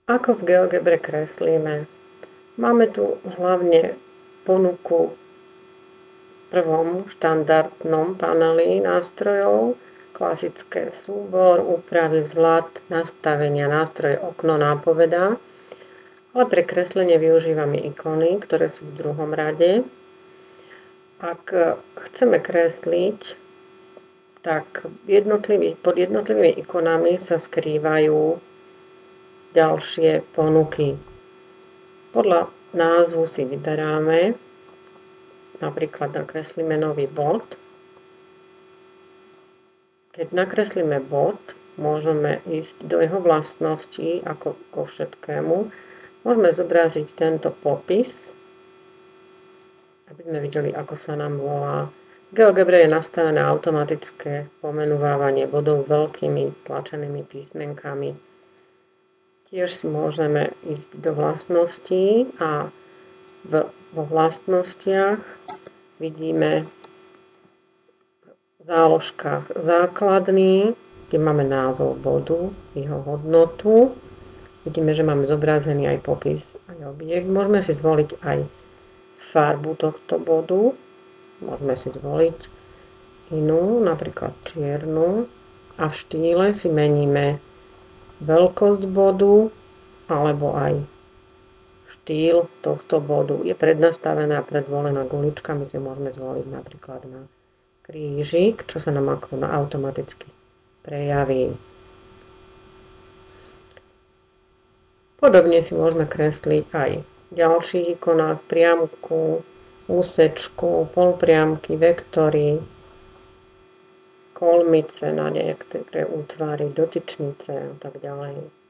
Ako v GeoGebre kreslíme? Máme tu hlavne ponuku v prvom štandardnom paneli nástrojov, klasické súbor, úpravy, vzhľad, nastavenia, nástroje, okno, nápoveda. Ale pre kreslenie využívame ikony, ktoré sú v druhom rade. Ak chceme kresliť, tak pod jednotlivými ikonami sa skrývajú ďalšie ponuky. Podľa názvu si vyberáme, napríklad nakreslíme nový bod. Keď nakreslíme bod, môžeme ísť do jeho vlastností, ako ko všetkému. Môžeme zobraziť tento popis, aby sme videli, ako sa nám volá. V GeoGebre je nastavené automatické pomenúvanie bodov veľkými tlačenými písmenkami. Tiež si môžeme ísť do vlastností a vo vlastnostiach vidíme v záložkách základný, kde máme názov bodu, jeho hodnotu. Vidíme, že máme zobrazený aj popis, aj objekt. Môžeme si zvoliť aj farbu tohto bodu. Môžeme si zvoliť inú, napríklad čiernu. A v štýle si meníme veľkosť bodu alebo aj štýl tohto bodu. Je prednastavená a predvolená gulička. My si môžeme zvoliť napríklad na krížik, čo sa nám ako automaticky prejaví. Podobne si môžeme kresliť aj v ďalších ikonách, priamku, úsečku, polpriamky, vektory, kolmice na niektoré útvary, dotyčnice a tak ďalej.